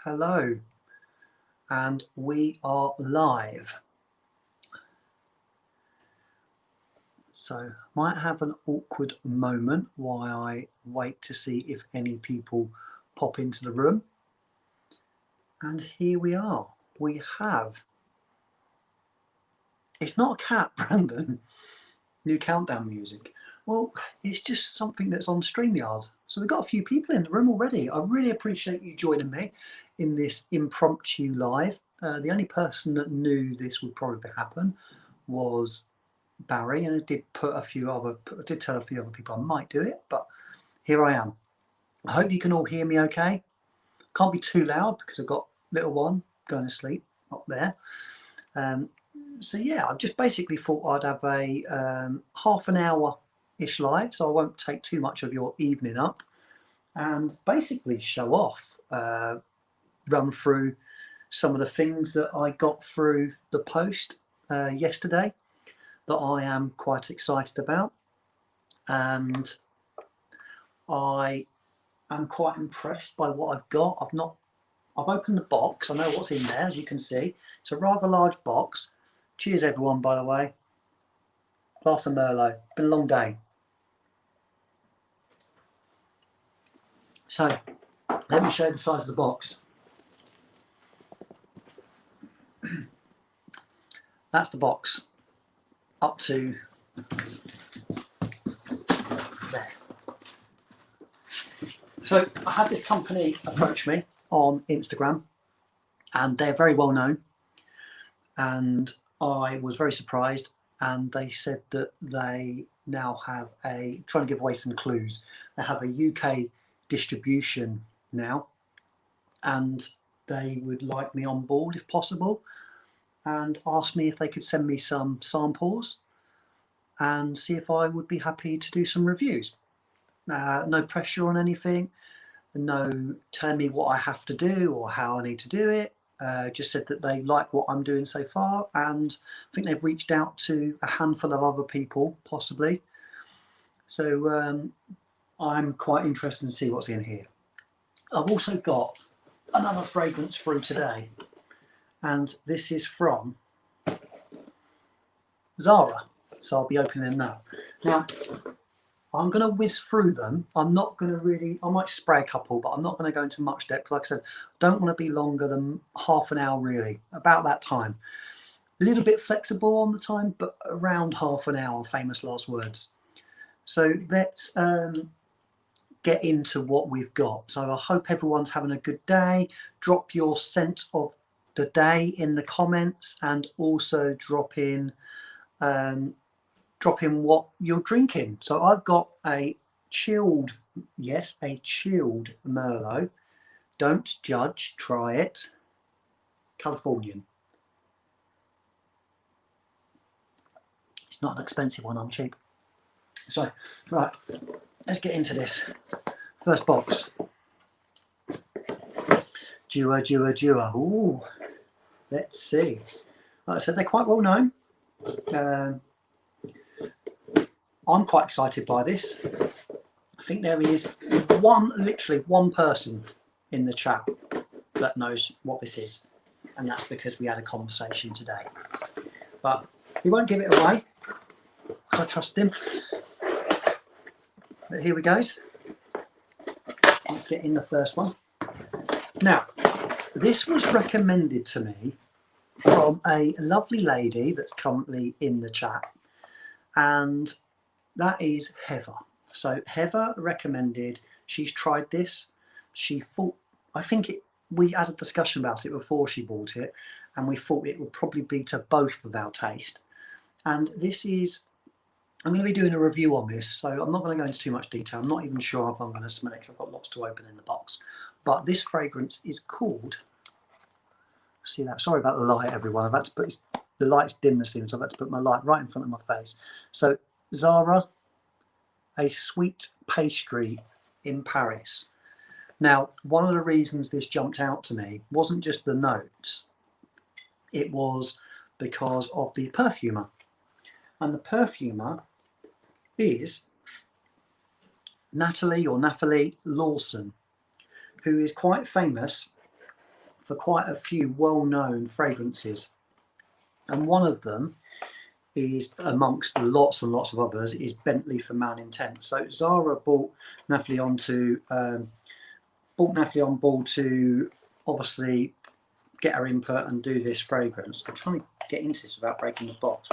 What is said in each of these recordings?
Hello, and we are live. So might have an awkward moment while I wait to see if any people pop into the room. And here we are. We have, it's not a cat, Brandon, new countdown music. Well, it's just something that's on StreamYard. So we've got a few people in the room already. I really appreciate you joining me in this impromptu live. The only person that knew this would probably happen was Barry, and I did tell a few other people I might do it, but here I am. I hope you can all hear me okay. Can't be too loud because I've got little one going to sleep up there. So yeah, I just basically thought I'd have a half an hour-ish live, so I won't take too much of your evening up, and basically show off, run through some of the things that I got through the post yesterday that I am quite excited about, and I am quite impressed by what I've got. I've opened the box. I know what's in there, as you can see. It's a rather large box. Cheers everyone, by the way. Glass of Merlot. Been a long day. So let me show you the size of the box. That's the box up to there. So I had this company approach me on Instagram, and they're very well known, and I was very surprised, and they said that they now have trying to give away some clues, they have a UK distribution now, and they would like me on board if possible, and asked me if they could send me some samples and see if I would be happy to do some reviews. No pressure on anything, no telling me what I have to do or how I need to do it. Just said that they like what I'm doing so far, and I think they've reached out to a handful of other people possibly. So I'm quite interested to see what's in here. I've also got another fragrance through today, and this is from Zara, so I'll be opening that. Now, I'm going to whiz through them. I'm not going to really, I might spray a couple, but I'm not going to go into much depth. Like I said, don't want to be longer than half an hour really, about that time. A little bit flexible on the time, but around half an hour, famous last words. So let's get into what we've got. So I hope everyone's having a good day. Drop your scent of the day in the comments, and also drop in what you're drinking. So I've got a chilled Merlot. Don't judge, try it. Californian. It's not an expensive one, I'm cheap. So, right, let's get into this. First box. Dua. Ooh, let's see. Like I said, they're quite well known. I'm quite excited by this. I think there is literally one person in the chat that knows what this is, and that's because we had a conversation today. But he won't give it away, because I trust him. But here we go. Let's get in the first one. Now, this was recommended to me from a lovely lady that's currently in the chat, and that is Heather. So Heather recommended, she's tried this. She thought, we had a discussion about it before she bought it, and we thought it would probably be to both of our taste. And this is, I'm going to be doing a review on this, so I'm not going to go into too much detail. I'm not even sure if I'm going to smell it, because I've got lots to open in the box. But this fragrance is called, see that, sorry about the light everyone, I've had to put, the light's dim this evening, so I've had to put my light right in front of my face. So Zara, a sweet pastry in Paris. Now, one of the reasons this jumped out to me wasn't just the notes, it was because of the perfumer. And the perfumer is Nathalie Lawson, who is quite famous for quite a few well-known fragrances, and one of them is, amongst lots and lots of others, is Bentley for Man Intent. So Zara brought Natalie on board to obviously get her input and do this fragrance. I'm trying to get into this without breaking the box.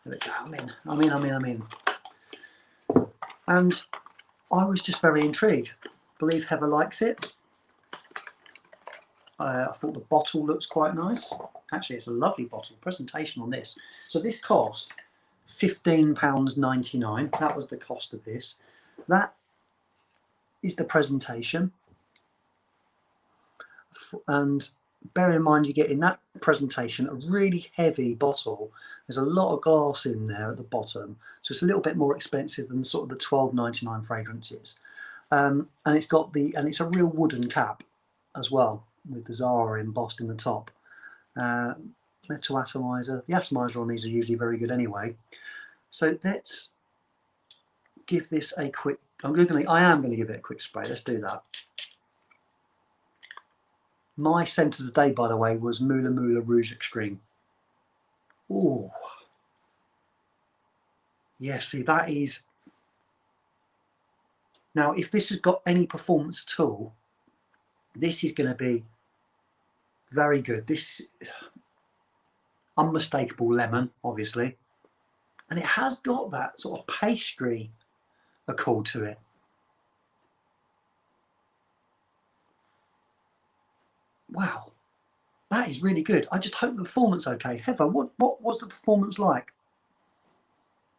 I'm in. And I was just very intrigued. I believe Heather likes it. I thought the bottle looks quite nice. Actually, it's a lovely bottle. Presentation on this. So this cost £15.99. That was the cost of this. That is the presentation. And bear in mind, you get in that presentation a really heavy bottle. There's a lot of glass in there at the bottom, so it's a little bit more expensive than sort of the £12.99 fragrances. And it's a real wooden cap as well, with the Zara embossed in the top. Metal atomizer. The atomizer on these are usually very good anyway. So let's give this a quick. I am going to give it a quick spray. Let's do that. My scent of the day, by the way, was Moula Moula Rouge Extreme. Oh, yeah. See, that is. Now, if this has got any performance at all, this is going to be very good. This unmistakable lemon, obviously, and it has got that sort of pastry accord to it. Wow, that is really good. I just hope the performance okay. Heather, what was the performance like?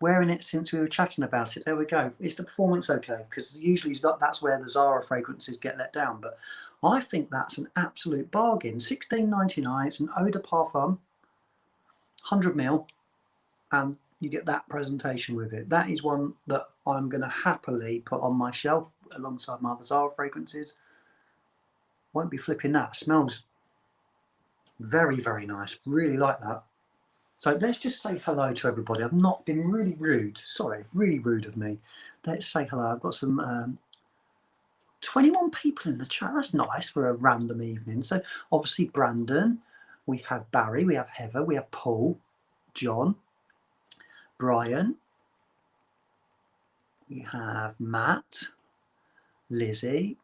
Wearing it since we were chatting about it. There we go. Is the performance okay? Because usually that's where the Zara fragrances get let down. But I think that's an absolute bargain. £16.99. It's an eau de parfum, 100ml, and you get that presentation with it. That is one that I'm going to happily put on my shelf alongside my other Zara fragrances. Won't be flipping that. Smells very, very nice. Really like that. So let's just say hello to everybody. I've not been really rude. Sorry, really rude of me. Let's say hello. I've got some 21 people in the chat. That's nice for a random evening. So obviously Brandon, we have Barry, we have Heather, we have Paul, John, Brian, we have Matt, Lizzie,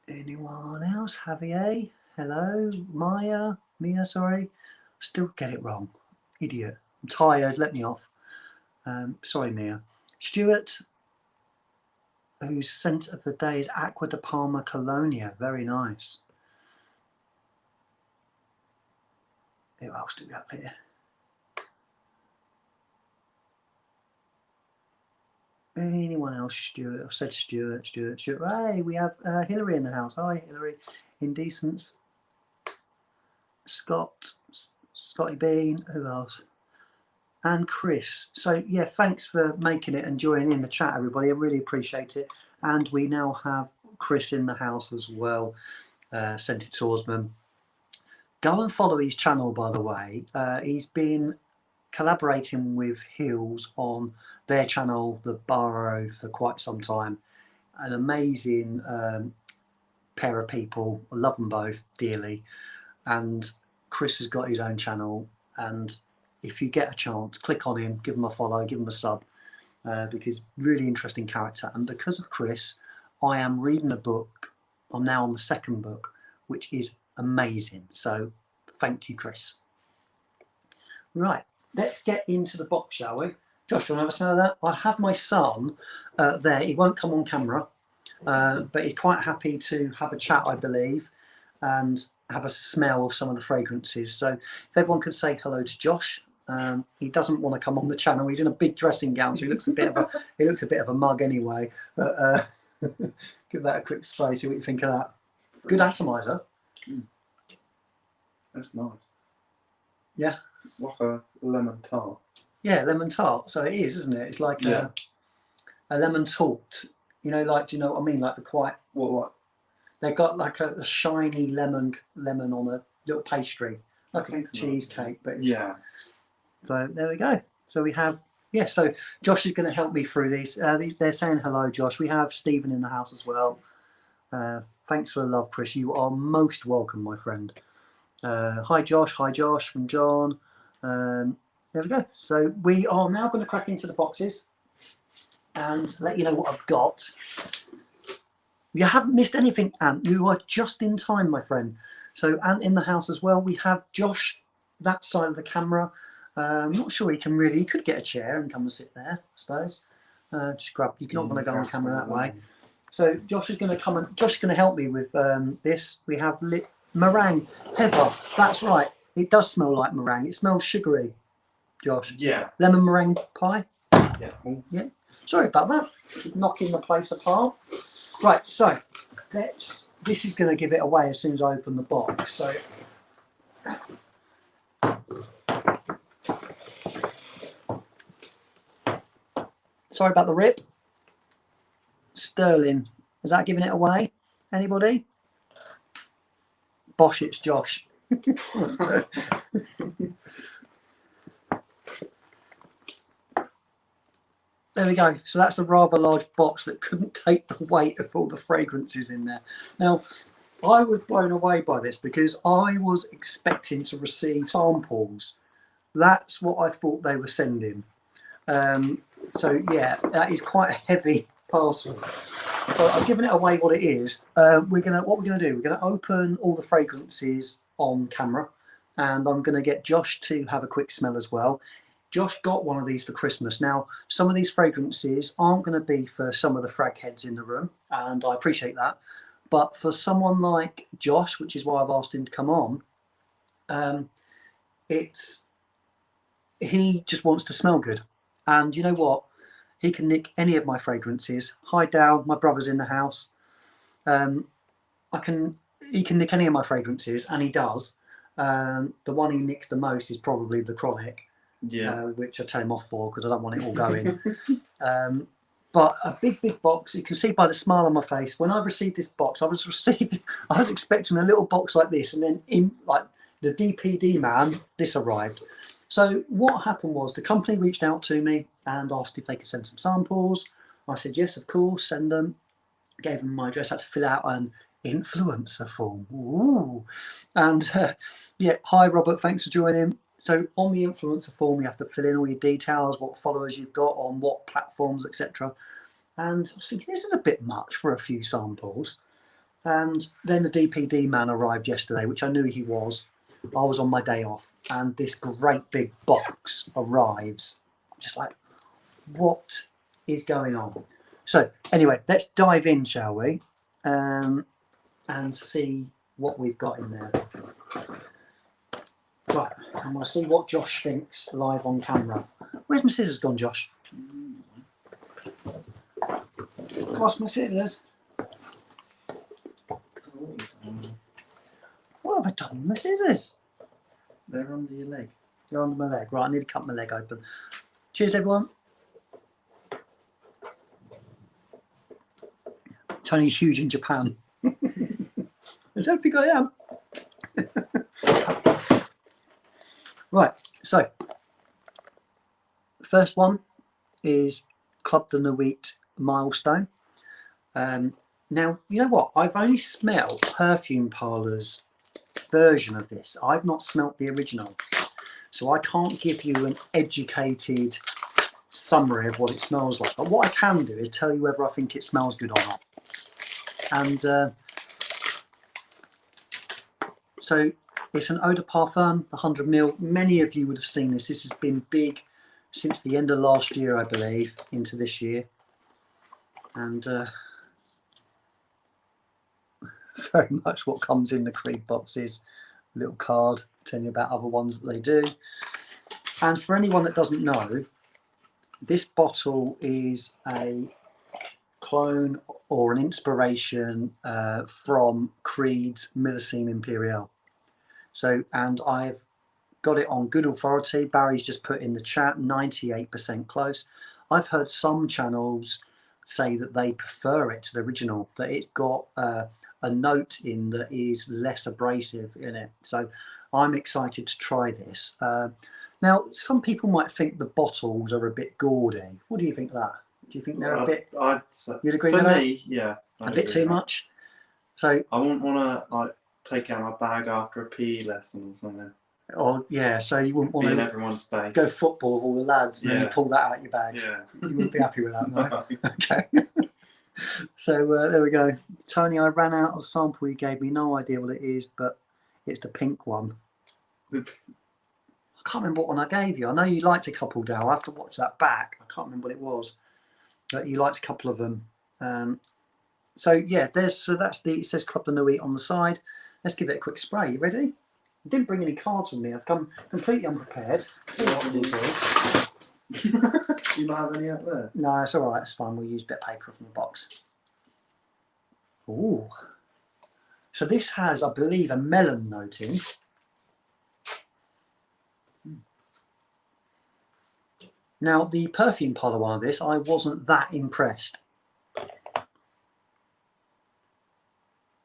anyone else? Javier, hello, Mia, sorry. Still get it wrong. Idiot. I'm tired, let me off. Sorry, Mia. Stuart, whose scent of the day is Aqua de Palma Colonia. Very nice. Who else do we have here? Anyone else? Stuart. I've said Stuart. Hey, we have Hillary in the house. Hi, Hillary. Indecents. Scotty Bean. Who else? And Chris. So yeah, thanks for making it and joining in the chat, everybody. I really appreciate it. And we now have Chris in the house as well, Scented Swordsman. Go and follow his channel, by the way. He's been collaborating with Hills on their channel, The Burrow, for quite some time. An amazing pair of people. I love them both dearly. And Chris has got his own channel, and if you get a chance, click on him, give him a follow, give him a sub, because really interesting character. And because of Chris, I am reading a book. I'm now on the second book, which is amazing. So thank you, Chris. Right, let's get into the box, shall we? Josh, you want to have a smell of that? I have my son there. He won't come on camera, but he's quite happy to have a chat, I believe, and have a smell of some of the fragrances. So if everyone could say hello to Josh. He doesn't want to come on the channel. He's in a big dressing gown, so he looks a bit of a mug anyway. But give that a quick spray. See what you think of that. Good atomizer. That's nice. Yeah. It's like a lemon tart. Yeah, lemon tart. So it is, isn't it? It's like a lemon tart. You know, like, do you know what I mean? Like the quite. What, like? They've got like a shiny lemon on a little pastry, like a cheesecake. But yeah. So there we go. So we have yeah, so Josh is going to help me through these. They're saying hello, Josh. We have Stephen in the house as well. Thanks for the love, Chris. You are most welcome, my friend. Hi, Josh. Hi, Josh from John. There we go. So we are now going to crack into the boxes and let you know what I've got. You haven't missed anything, Ant. You are just in time, my friend. So Ant in the house as well. We have Josh that side of the camera. I'm not sure he could get a chair and come and sit there, I suppose. Just grab, you cannot want to go on camera that way. So Josh is going to come and Josh is going to help me with this. We have meringue, Heather. That's right. It does smell like meringue. It smells sugary, Josh. Yeah. Lemon meringue pie. Yeah. Yeah. Sorry about that. Keep knocking the place apart. Right. So this is going to give it away as soon as I open the box. So. Sorry about the rip. Sterling. Is that giving it away? Anybody? Bosh, it's Josh. There we go. So that's a rather large box that couldn't take the weight of all the fragrances in there. Now, I was blown away by this because I was expecting to receive samples. That's what I thought they were sending. So yeah, that is quite a heavy parcel. So I've given it away what it is. What we're gonna do? We're gonna open all the fragrances on camera, and I'm gonna get Josh to have a quick smell as well. Josh got one of these for Christmas. Now, some of these fragrances aren't going to be for some of the frag heads in the room, and I appreciate that. But for someone like Josh, which is why I've asked him to come on, he just wants to smell good. And you know what? He can nick any of my fragrances. Hi, Dal, my brother's in the house. He can nick any of my fragrances, and he does. The one he nicks the most is probably the Chronic. Yeah. Which I tell him off for because I don't want it all going. But a big box. You can see by the smile on my face. When I received this box, I was expecting a little box like this, and then in like the DPD man, this arrived. So what happened was the company reached out to me and asked if they could send some samples. I said yes, of course, send them. Gave them my address. Had to fill out an influencer form. Ooh. And yeah, hi Robert, thanks for joining. So on the influencer form, you have to fill in all your details, what followers you've got on what platforms, etc. And I was thinking, this is a bit much for a few samples. And then the DPD man arrived yesterday, which I knew he was. I was on my day off, and this great big box arrives. I'm just like, what is going on? So anyway, let's dive in, shall we? And see what we've got in there. Right, and we'll see what Josh thinks live on camera. Where's my scissors gone, Josh? Lost my scissors. What have I done with my scissors? They're under your leg. They're under my leg. Right, I need to cut my leg open. Cheers, everyone. Tony's huge in Japan. I don't think I am. Right, so first one is Club de Nuit Milestone. Now, you know what? I've only smelled Perfume Parlour's version of this. I've not smelt the original. So I can't give you an educated summary of what it smells like. But what I can do is tell you whether I think it smells good or not. And so it's an eau de parfum, 100ml. Many of you would have seen this. This has been big since the end of last year, I believe, into this year. And very much what comes in the Creed boxes. A little card telling you about other ones that they do. And for anyone that doesn't know, this bottle is a clone or an inspiration from Creed's Millesime Imperial. So, and I've got it on good authority. Barry's just put in the chat 98% close. I've heard some channels say that they prefer it to the original, that it's got a note in that is less abrasive in it. So I'm excited to try this. Now, some people might think the bottles are a bit gaudy. What do you think of that? Do you think they're a bit? I'd say, You'd agree for with that? me, yeah. A bit too much. So, I wouldn't want to like take out my bag after a PE lesson or something. oh yeah, so you wouldn't Be in want to everyone's face. go football with all the lads and then you Yeah. pull that out of your bag. Yeah. You wouldn't be happy with that, no? Okay. So there we go. Tony, I ran out of sample you gave me. No idea what it is, but it's the pink one. I can't remember what one I gave you. I know you liked a couple, Dale. I have to watch that back. I can't remember what it was. But you liked a couple of them. So yeah, that's the. It says Club de Nuit on the side. Let's give it a quick spray. You ready? I didn't bring any cards with me. I've come completely unprepared. Tell you what we'll do here. Do you not have any out there? No, it's all right. It's fine. We'll use a bit of paper from the box. Ooh. So this has, I believe, a melon note in. Now, the perfume parlour one of this, I wasn't that impressed.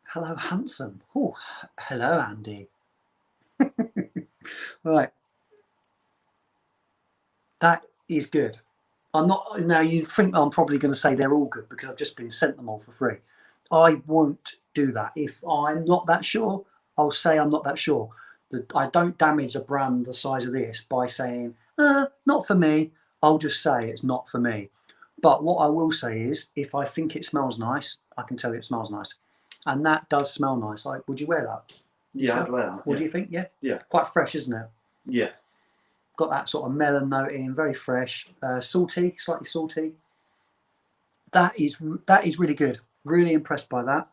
Hello, handsome. Oh, hello, Andy. Right. That is good. I'm not, now you think I'm probably going to say they're all good because I've just been sent them all for free. I won't do that. If I'm not that sure, I'll say I'm not that sure. I don't damage a brand the size of this by saying, not for me. I'll just say it's not for me. But what I will say is, if I think it smells nice, I can tell you it smells nice. And that does smell nice. Would you wear that? Yeah, I'd wear that. What do you think? Yeah? Yeah. Quite fresh, isn't it? Yeah. Got that sort of melon note in, very fresh, salty, slightly salty. That is really good. Really impressed by that.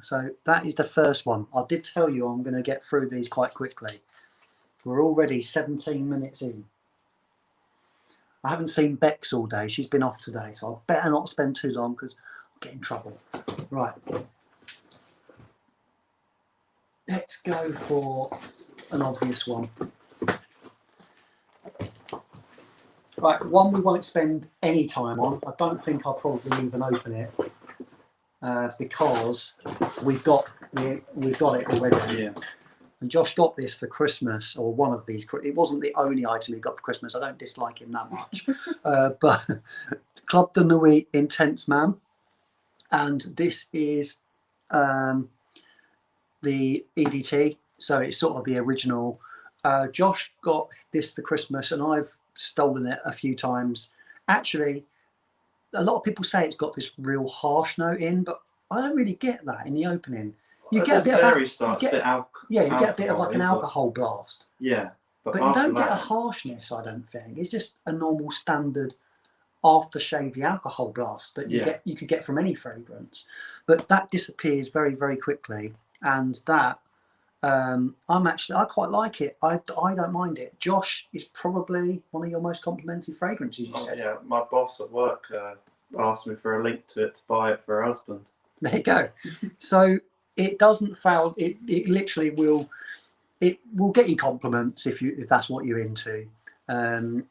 So that is the first one. I did tell you I'm going to get through these quite quickly. We're already 17 minutes in. I haven't seen Bex all day. She's been off today, so I better not spend too long because I'll get in trouble. Right. Let's go for an obvious one. Right, one we won't spend any time on. I don't think I'll probably even open it because we've got it already. Yeah. And Josh got this for Christmas, or one of these. It wasn't the only item he got for Christmas. I don't dislike him that much. But Club de Nuit Intense Man. And this is the EDT. So it's sort of the original. Josh got this for Christmas and I've stolen it a few times. Actually, a lot of people say it's got this real harsh note in, but I don't really get that in the opening. You get a bit of a bit of like an alcohol blast. Yeah, but you don't get a harshness. I don't think it's just a normal standard aftershave alcohol blast that you could get from any fragrance. But that disappears very, very quickly, and that I quite like it. I don't mind it. Josh is probably one of your most complimented fragrances. You said. Yeah, my boss at work asked me for a link to it to buy it for her husband. There you go. So it doesn't fail. It literally will. It will get you compliments if that's what you're into, and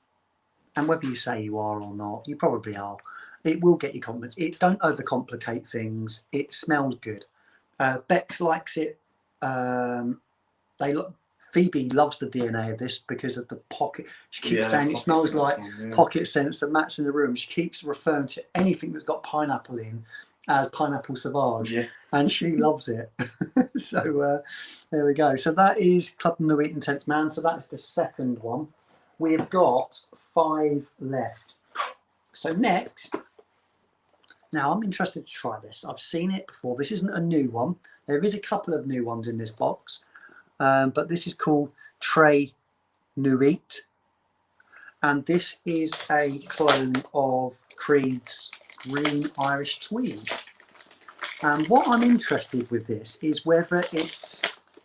whether you say you are or not, you probably are. It will get you compliments. It don't overcomplicate things. It smells good. Bex likes it. Phoebe loves the DNA of this because of the pocket. She keeps saying it smells like pocket scents. And Matt's in the room. She keeps referring to anything that's got pineapple in as pineapple sauvage, and she loves it. So there we go. So that is Club de Nuit Intense Man. So that's the second one. We've got 5 left. So next, now I'm interested to try this. I've seen it before. This isn't a new one. There is a couple of new ones in this box, but this is called Très Nuit, and this is a clone of Creed's Green Irish Tweed. And what I'm interested with this is whether it's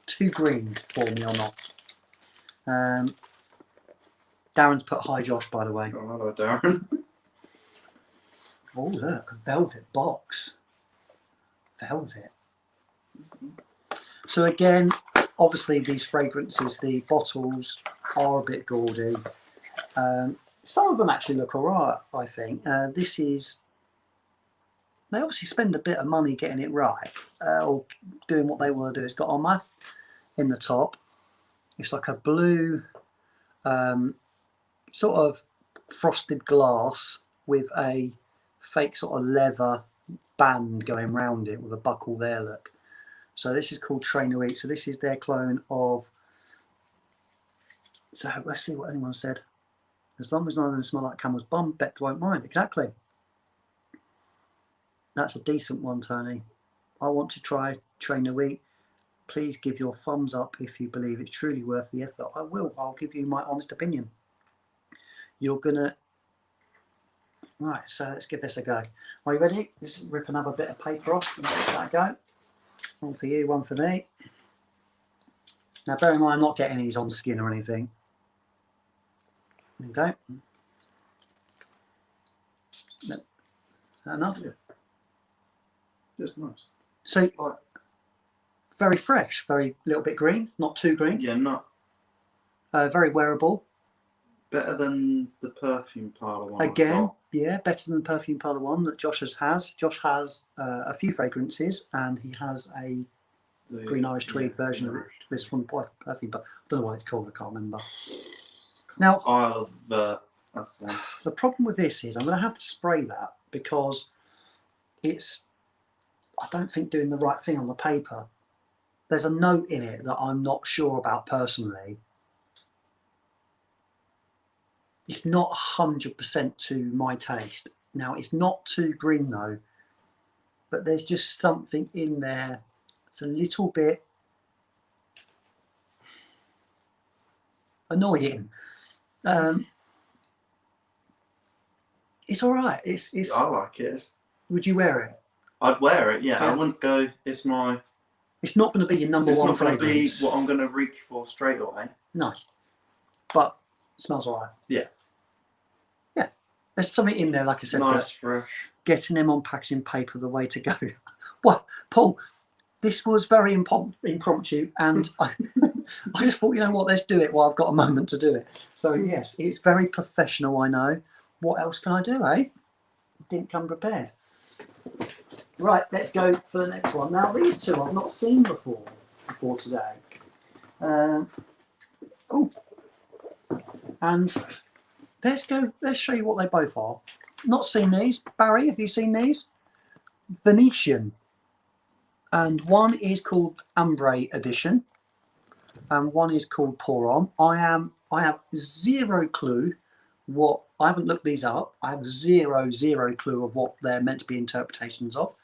too green for me or not. Darren's put hi Josh, by the way. Oh, hello, Darren. Oh look, a velvet box. Velvet. So again, obviously these fragrances, the bottles are a bit gaudy. Some of them actually look alright, I think. This is, they obviously spend a bit of money getting it right, or doing what they want to do. It's got Armaf in the top. It's like a blue sort of frosted glass with a fake sort of leather band going round it with a buckle there, look. So this is called Trainer Eat. So this is their clone of, so let's see what anyone said. As long as none of them smell like camel's bum, Beck won't mind. Exactly. That's a decent one, Tony. I want to try Trainer Eat. Please give your thumbs up if you believe it's truly worth the effort. I will. I'll give you my honest opinion. You're gonna. Right, so let's give this a go. Are you ready? Just rip another bit of paper off and give that a go. One for you, one for me. Now bear in mind I'm not getting these on skin or anything. There you go. No. Is that enough? Yeah. Just nice. So Like, very fresh, very little bit green, not too green. yeah, not Very wearable. better than the perfume parlour one. Again, yeah, better than the perfume parlour one that Josh has. Josh has a few fragrances, and he has a Green Irish Tweed version of this one perfume, but I don't know what it's called. I can't remember. Now, Isle of that's the one. the problem with this is I'm going to have to spray that because it's, I don't think, doing the right thing on the paper. There's a note in it that I'm not sure about personally. It's not 100% to my taste. Now, it's not too green though, but there's just something in there. It's a little bit annoying. It's all right. It's. I like it. Would you wear it? I'd wear it. Yeah, Yeah. I wouldn't go. It's my. It's not going to be your number It's one not going to be fragrance. what I'm going to reach for straight away. No, but it smells all right. Yeah. Yeah, there's something in there, like I said. Nice, fresh. Getting them on packaging paper, the way to go. Well, Paul, this was very impromptu, and I just thought, you know what, let's do it while I've got a moment to do it. So yes, it's very professional, I know. What else can I do, eh? Didn't come prepared. Right, let's go for the next one. Now, these two I've not seen before today. Oh, and let's show you what they both are. Not seen these. Barry, have you seen these? Venetian. And one is called Ambre Edition, and one is called Pour On. I have zero clue what, I haven't looked these up. I have zero clue of what they're meant to be interpretations of.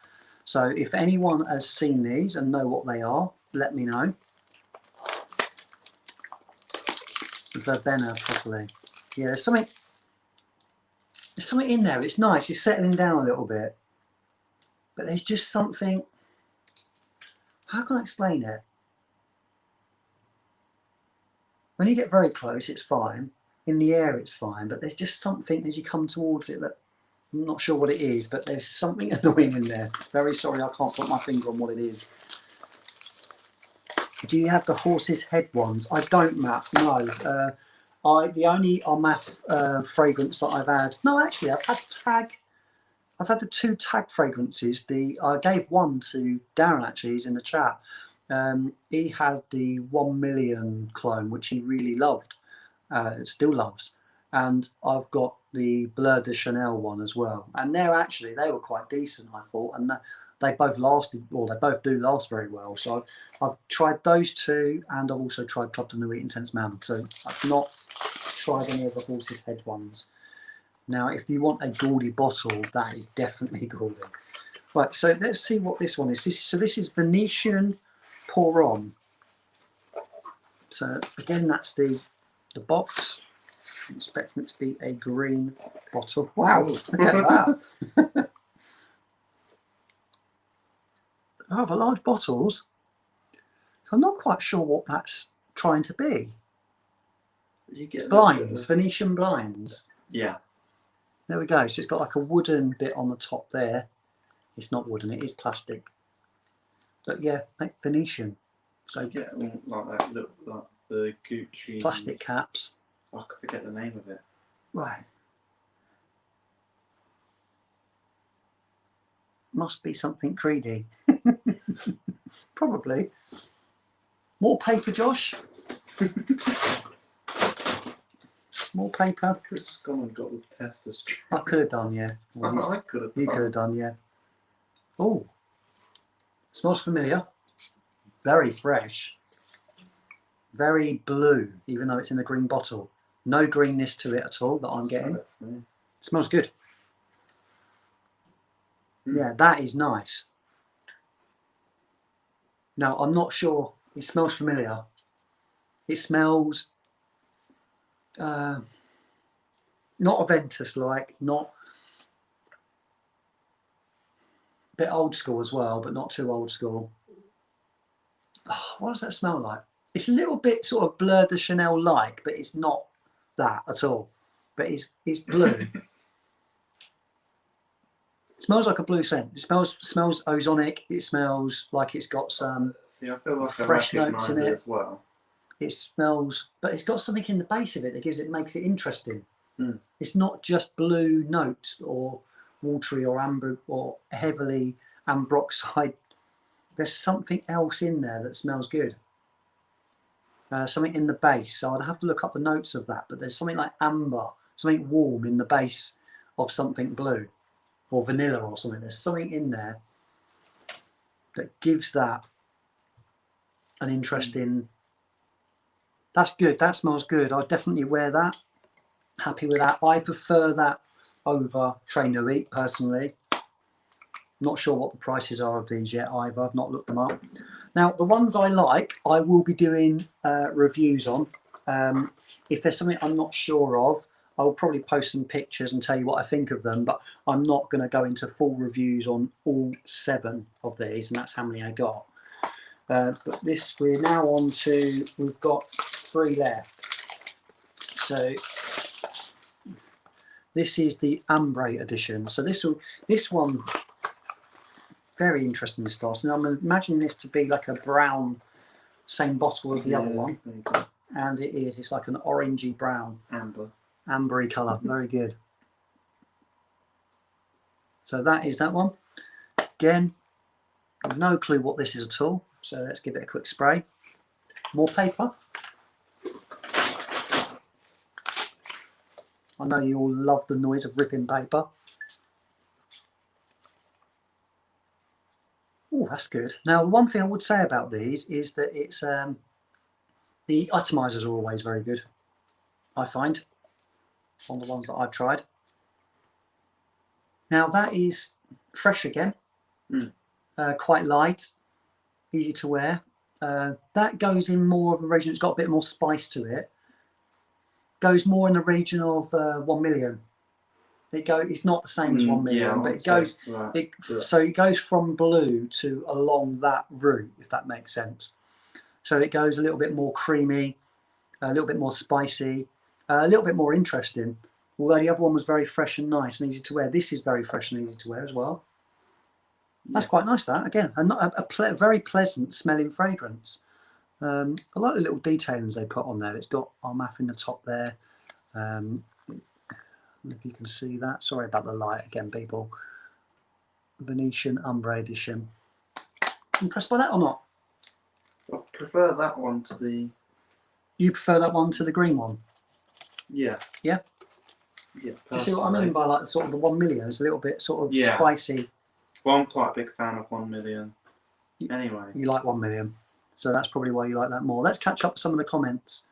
So if anyone has seen these and know what they are, let me know. Verbena properly. Yeah, there's something in there. It's nice. It's settling down a little bit. But there's just something. How can I explain it? When you get very close, it's fine. In the air, it's fine. But there's just something as you come towards it that I'm not sure what it is, but there's something annoying in there. Very sorry, I can't put my finger on what it is. Do you have the horse's head ones? I don't, Matt. No. The only Armaf fragrance that I've had. No, actually, I've had Tag. I've had the two Tag fragrances. I gave one to Darren, actually. He's in the chat. He had the 1 million clone, which he really loved. Still loves. And I've got the Bleu de Chanel one as well. And they were quite decent, I thought. And they both lasted, or they both do last very well. So I've tried those two, and I've also tried Club de Nuit Intense Man. So I've not tried any of the horse's head ones. Now, if you want a gaudy bottle, that is definitely gaudy. Right, so let's see what this one is. This is Venetian Pour On. So again, that's the box. I'm expecting it to be a green bottle. Wow, look at that. Rather large bottles. So I'm not quite sure what that's trying to be. You get Blinds, Venetian blinds. Yeah. There we go. So it's got like a wooden bit on the top there. It's not wooden, it is plastic. But yeah, Venetian. So you get like that, look like the Gucci plastic caps. I forget the name of it. Right. Must be something greedy. Probably. More paper, Josh. More paper. Could have just gone and got the tester strip. I could have done, yeah. Well, I could have. you could have done, yeah. Oh, smells familiar. Very fresh. Very blue, even though it's in a green bottle. No greenness to it at all that I'm getting. Smells good. Yeah, that is nice. Now, I'm not sure. It smells familiar. It smells not Aventus-like, not a bit old school as well, but not too old school. Oh, what does that smell like? It's a little bit sort of Bleu de Chanel-like, but it's not that at all. But it's blue. It smells like a blue scent. It smells ozonic. It smells like it's got some See, I feel like fresh I notes in recognise it as well. It smells, but it's got something in the base of it that makes it interesting. Mm. It's not just blue notes or watery or amber or heavily ambroxide. There's something else in there that smells good. Something in the base. So I'd have to look up the notes of that. But there's something like amber, something warm in the base of something blue or vanilla or something. There's something in there that gives that an interesting. That's good. That smells good. I'd definitely wear that. Happy with that. I prefer that over Train Nuit personally. Not sure what the prices are of these yet either. I've not looked them up. Now, the ones I like, I will be doing reviews on. If there's something I'm not sure of, I'll probably post some pictures and tell you what I think of them, but I'm not going to go into full reviews on all 7 of these, and that's how many I got. But this, we're now on to, we've got 3 left. So this is the Ambre edition. So this one, very interesting style. So I'm imagining this to be like a brown, same bottle as the other one. And it is, it's like an orangey brown. Ambery colour, very good. So that is that one. Again, no clue what this is at all. So let's give it a quick spray. More paper. I know you all love the noise of ripping paper. Oh, that's good. Now, one thing I would say about these is that it's the atomizers are always very good, I find, on the ones that I've tried. Now, that is fresh again, quite light, easy to wear. That goes in more of a region, it's got a bit more spice to it. Goes more in the region of 1 million. It's not the same as 1 million, but it goes. So it goes from blue to along that route, if that makes sense. So it goes a little bit more creamy, a little bit more spicy, a little bit more interesting. Although the other one was very fresh and nice and easy to wear. This is very fresh and easy to wear as well. That's quite nice. That again, a very pleasant smelling fragrance. I like the little detailings they put on there. It's got Armaf in the top there. If you can see that. Sorry about the light again, people. Venetian Umbre edition. Impressed by that or not? I prefer that one to the... You prefer that one to the green one? Yeah. Yeah? Yeah, do you see what I mean by like sort of the 1 million? It's a little bit sort of spicy. Well, I'm quite a big fan of 1 million. Anyway. You like 1 million. So that's probably why you like that more. Let's catch up some of the comments.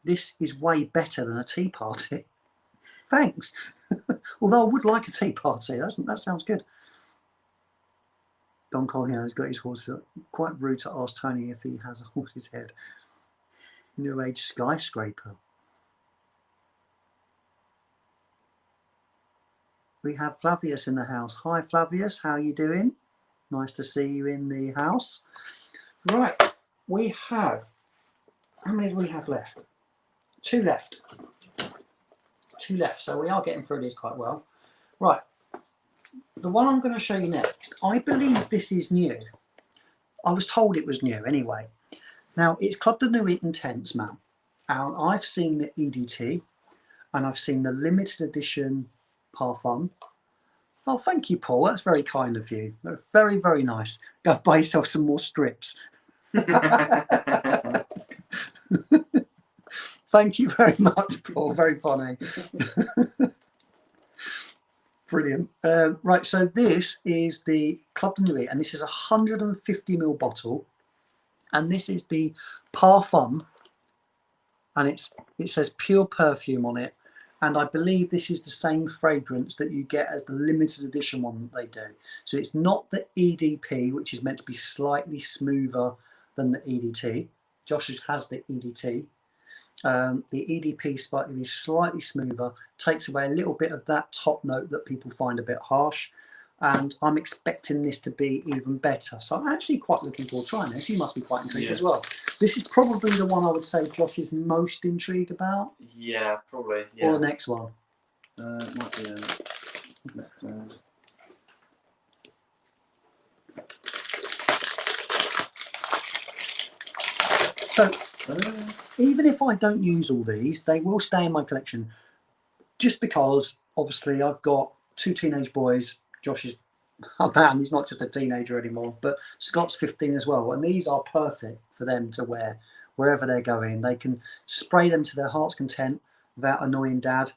This is way better than a tea party. Thanks. Although I would like a tea party. That sounds good. Don Collier has got his horse. Quite rude to ask Tony if he has a horse's head. New Age skyscraper. We have Flavius in the house. Hi Flavius, how are you doing? Nice to see you in the house. Right, we have, how many do we have left? 2 left. 2 left, so we are getting through these quite well. Right, the one I'm going to show you next, I believe this is new. I was told it was new anyway. Now, it's Club de Nuit Intense, man. And I've seen the EDT, and I've seen the limited edition Parfum. Oh, thank you, Paul. That's very kind of you. Very, very nice. Go buy yourself some more strips. Thank you very much, Paul. Very funny. Brilliant. Right, so this is the Club de Nuit, and this is a 150ml bottle, and this is the Parfum, and it says pure perfume on it, and I believe this is the same fragrance that you get as the limited edition one that they do. So it's not the EDP, which is meant to be slightly smoother than the EDT. Josh has the EDT. The EDP is slightly smoother, takes away a little bit of that top note that people find a bit harsh, and I'm expecting this to be even better. So I'm actually quite looking forward to trying this. You must be quite intrigued as well. This is probably the one I would say Josh is most intrigued about. Yeah, probably. Yeah. Or the next one. It might be the next one. So even if I don't use all these, they will stay in my collection, just because obviously I've got 2 teenage boys. Josh is a man, he's not just a teenager anymore, but Scott's 15 as well, and these are perfect for them to wear wherever they're going. They can spray them to their heart's content without annoying dad.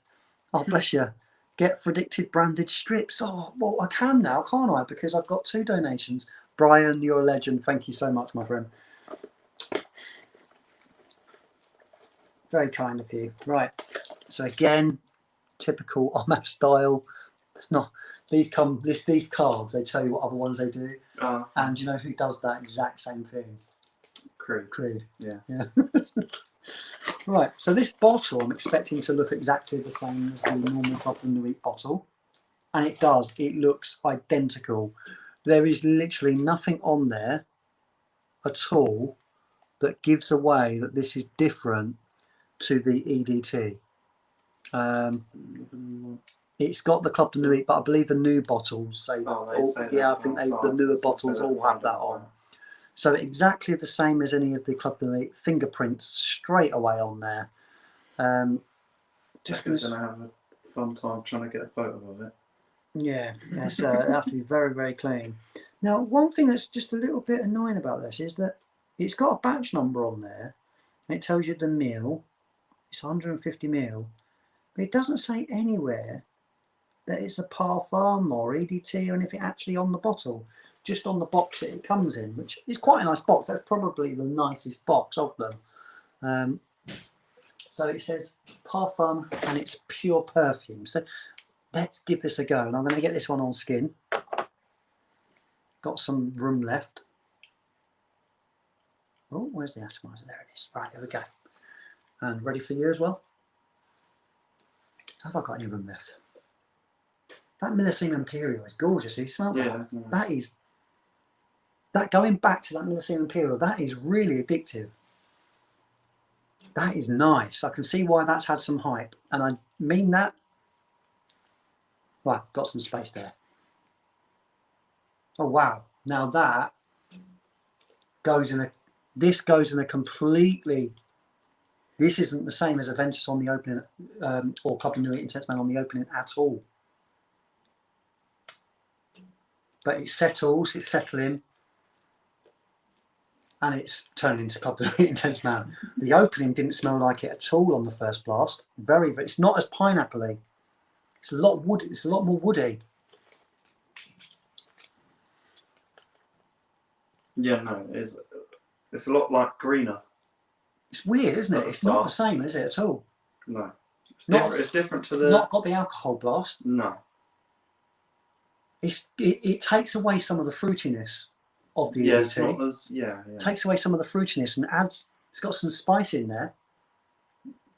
Oh, bless you. Get Fragdicted branded strips. Oh, well, I can now, can't I? Because I've got 2 donations. Brian, you're a legend. Thank you so much, my friend. Very kind of you. Right. So again, typical Armaf style. It's not these cards. They tell you what other ones they do, and you know who does that exact same thing? Crude. Yeah. Right. So this bottle, I'm expecting to look exactly the same as the normal Club de Nuit bottle, and it does. It looks identical. There is literally nothing on there at all that gives away that this is different to the EDT. It's got the Club de Nuit, but I believe the new bottles say, I think the newer bottles all have that on. So exactly the same as any of the Club de Nuit, fingerprints straight away on there. Just going to have a fun time trying to get a photo of it. Yeah, that's they have to be very, very clean. Now, one thing that's just a little bit annoying about this is that it's got a batch number on there. And it tells you the mil. It's 150ml, but it doesn't say anywhere that it's a Parfum or EDT or anything actually on the bottle. Just on the box that it comes in, which is quite a nice box. That's probably the nicest box of them. So it says Parfum and it's pure perfume. So let's give this a go. And I'm going to get this one on skin. Got some room left. Oh, where's the atomizer? There it is. Right, there we go. And ready for you as well? Have I got any room left? That Millesime Imperial is gorgeous. You smell that? That's nice. That is... That going back to that Millesime Imperial, that is really addictive. That is nice. I can see why that's had some hype. And I mean that. Right, got some space there. Oh, wow. Now that goes in a... This goes in a completely... This isn't the same as Aventus on the opening, or Club de Nuit Intense Man on the opening at all. But it settles, it's settling, and it's turned into Club de Nuit Intense Man. The opening didn't smell like it at all on the first blast. It's not as pineapple-y. It's a lot woody. It's a lot more woody. Yeah, no, it's a lot like greener. It's weird, isn't it? It's not the same, is it, at all? No. It's different to the... Not got the alcohol blast. No. It takes away some of the fruitiness of the EDT. It's not as... Yeah. Takes away some of the fruitiness and adds... It's got some spice in there.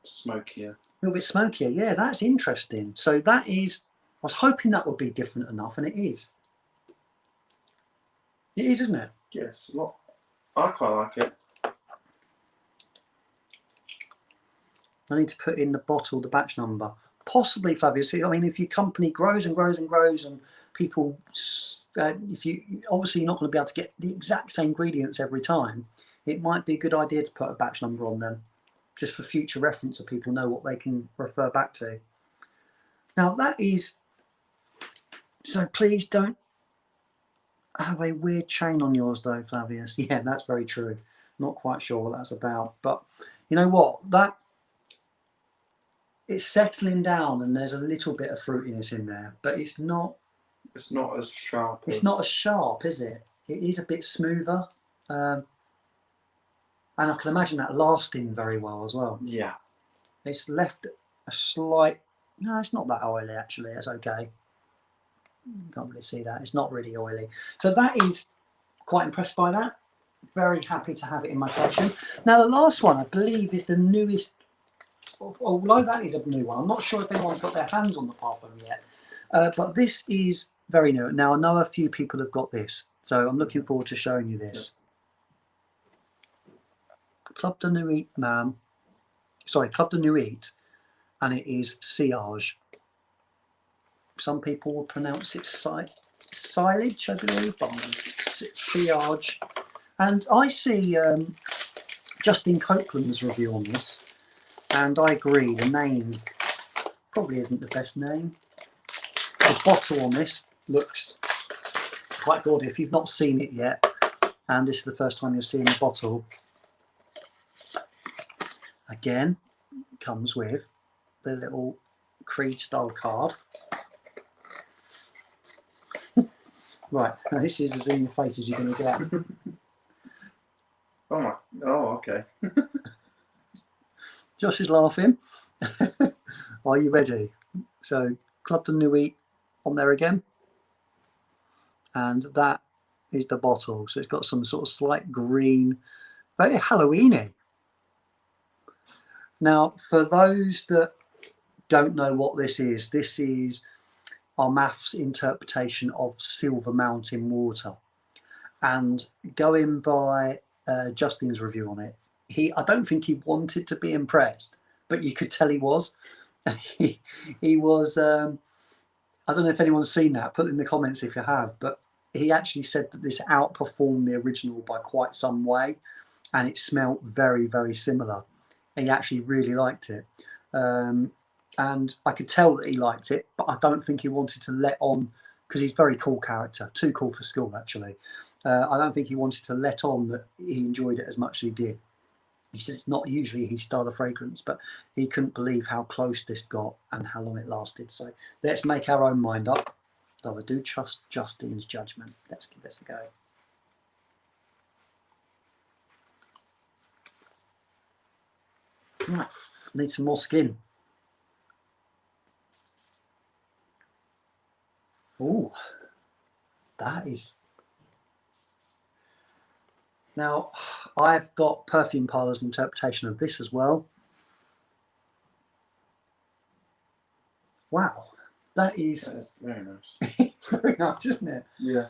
Smokier. A little bit smokier. Yeah, that's interesting. So that is... I was hoping that would be different enough, and it is. It is, isn't it? Yes, a lot. I quite like it. I need to put in the bottle, the batch number. Possibly, Fabius. I mean, if your company grows and grows and grows, and people, if you obviously you're not going to be able to get the exact same ingredients every time, it might be a good idea to put a batch number on them, just for future reference, so people know what they can refer back to. Now that is. So please don't have a weird chain on yours, though, Flavius. Yeah, that's very true. Not quite sure what that's about, but You know what? It's settling down, and there's a little bit of fruitiness in there, but it's not. It's not as sharp. It's not as sharp, is it? It is a bit smoother, and I can imagine that lasting very well as well. Yeah. It's left a slight. No, it's not that oily actually. It's okay. You can't really see that. It's not really oily. So that is quite impressed by that. Very happy to have it in my collection. Now the last one I believe is the newest. Although that is a new one, I'm not sure if anyone's got their hands on the Parfum yet. But this is very new. Now I know a few people have got this, so I'm looking forward to showing you this. Club de Nuit, Club de Nuit, and it is Sillage. Some people will pronounce it silage, I believe, but Sillage. And I see Justin Copeland's review on this, and I agree, the name probably isn't the best name. The bottle on this looks quite gaudy. If you've not seen it yet, and this is the first time you're seeing the bottle, again, comes with the little Creed style card. Right, now this is as in your face as you're going to get. Oh, okay. Josh is laughing. Are you ready? So, Club de Nuit on there again. And that is the bottle. So it's got some sort of slight green, very Halloweeny. Now, for those that don't know what this is Armaf's interpretation of Silver Mountain Water. And going by Justin's review on it, I don't think he wanted to be impressed, but you could tell he was. he was, I don't know if anyone's seen that, put it in the comments if you have, but he actually said that this outperformed the original by quite some way, and it smelled very, very similar. He actually really liked it. And I could tell that he liked it, but I don't think he wanted to let on, because he's a very cool character, too cool for school actually. I don't think he wanted to let on that he enjoyed it as much as he did. He said it's not usually his style of fragrance, but he couldn't believe how close this got and how long it lasted. So let's make our own mind up. Though I do trust Justin's judgment. Let's give this a go. Need some more skin. Oh, that is. Now, I've got Perfume Parlour's interpretation of this as well. Wow, that is very nice. It's very nice, isn't it? Yeah.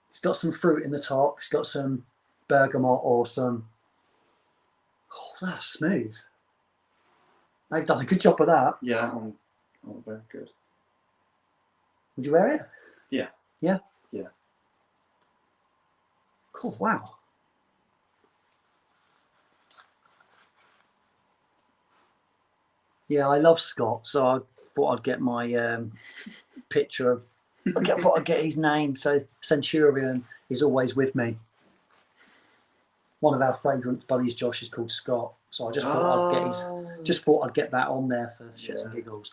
It's got some fruit in the top. It's got some bergamot or some. Oh, that's smooth. They've done a good job of that. Yeah, very good. Would you wear it? Yeah. Yeah? Yeah. Cool, wow. Yeah, I love Scott, so I thought I'd get my picture of. I thought I'd get his name. So Centurion is always with me. One of our fragrance buddies, Josh, is called Scott. So I just thought I'd get thought I'd get that on there for shits and giggles.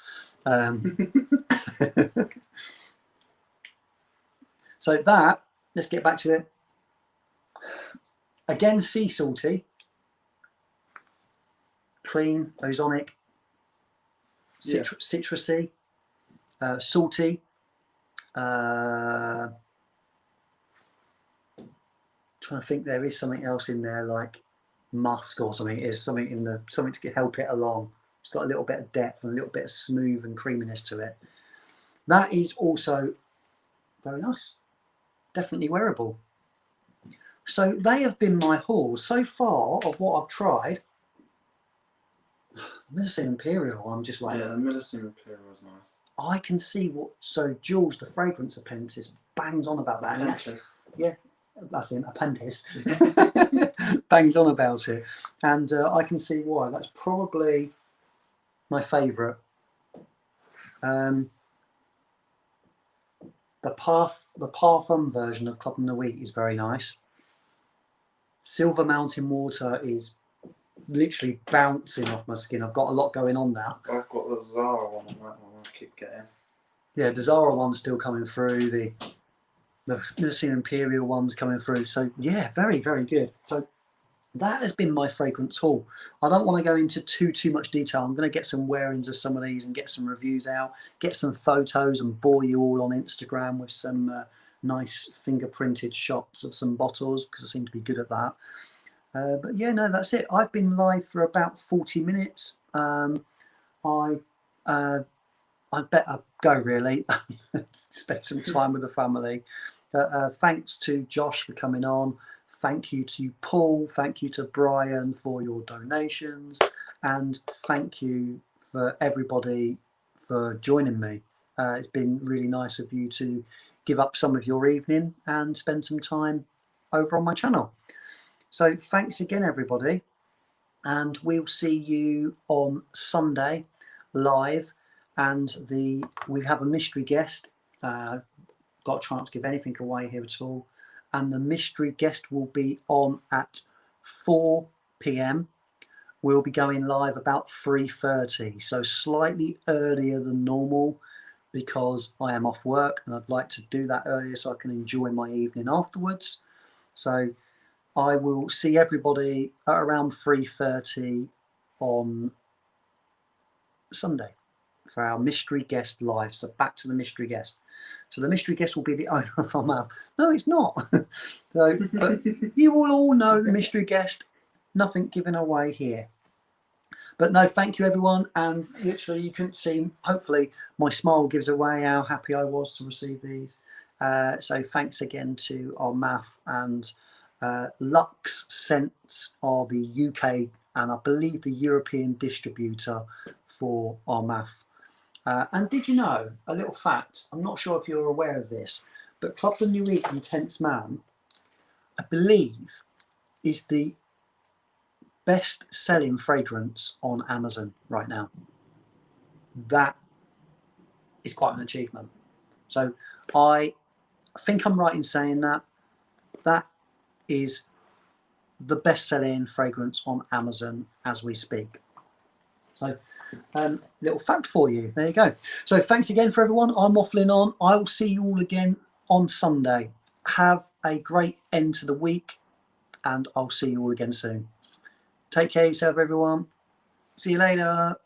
So that, let's get back to it. Again, sea salty, clean, ozonic, citrusy, salty. Trying to think, there is something else in there like musk or something. Is something in the something to help it along. It's got a little bit of depth and a little bit of smooth and creaminess to it. That is also very nice. Definitely wearable. So they have been my hauls so far of what I've tried. Medicine Imperial, I'm just like, yeah, the Medicine Imperial is nice. I can see what. So Jules, the fragrance apprentice, bangs on about that. Apprentice. Yeah, that's him, apprentice. Bangs on about it, and I can see why. That's probably my favourite. The Parfum version of Club de Nuit is very nice. Silver Mountain water is literally bouncing off my skin. I've got a lot going on now. I've got the Zara one on that one. I keep getting. Yeah, the Zara one's still coming through. The Nissan Imperial one's coming through. So yeah, very, very good. So that has been my fragrance haul. I don't want to go into too much detail. I'm going to get some wearings of some of these and get some reviews out, get some photos and bore you all on Instagram with some nice fingerprinted shots of some bottles, because I seem to be good at that. But yeah, no, that's it. I've been live for about 40 minutes. I better go, really. Spend some time with the family. Thanks to Josh for coming on. Thank you to Paul. Thank you to Brian for your donations. And thank you for everybody for joining me. It's been really nice of you to give up some of your evening and spend some time over on my channel. So thanks again, everybody. And we'll see you on Sunday live. And we have a mystery guest. Got to try not to give anything away here at all. And the mystery guest will be on at 4 p.m. We'll be going live about 3:30, so slightly earlier than normal, because I am off work and I'd like to do that earlier so I can enjoy my evening afterwards. So I will see everybody at around 3:30 on Sunday for our mystery guest live. So back to the mystery guest. So the mystery guest will be the owner of Armaf. No, it's not. So, but you will all know the mystery guest. Nothing given away here. But no, thank you everyone. And literally you couldn't see, hopefully my smile gives away how happy I was to receive these. So thanks again to Armaf and Lux Scents are the UK and I believe the European distributor for Armaf. And did you know, a little fact, I'm not sure if you're aware of this, but Club de Nuit Intense Man, I believe, is the best selling fragrance on Amazon right now. That is quite an achievement. So I think I'm right in saying that that is the best selling fragrance on Amazon as we speak. So little fact for you. There you go. So thanks again for everyone. I'm waffling on. I will see you all again on Sunday. Have a great end to the week and I'll see you all again soon. Take care of yourself, everyone. See you later.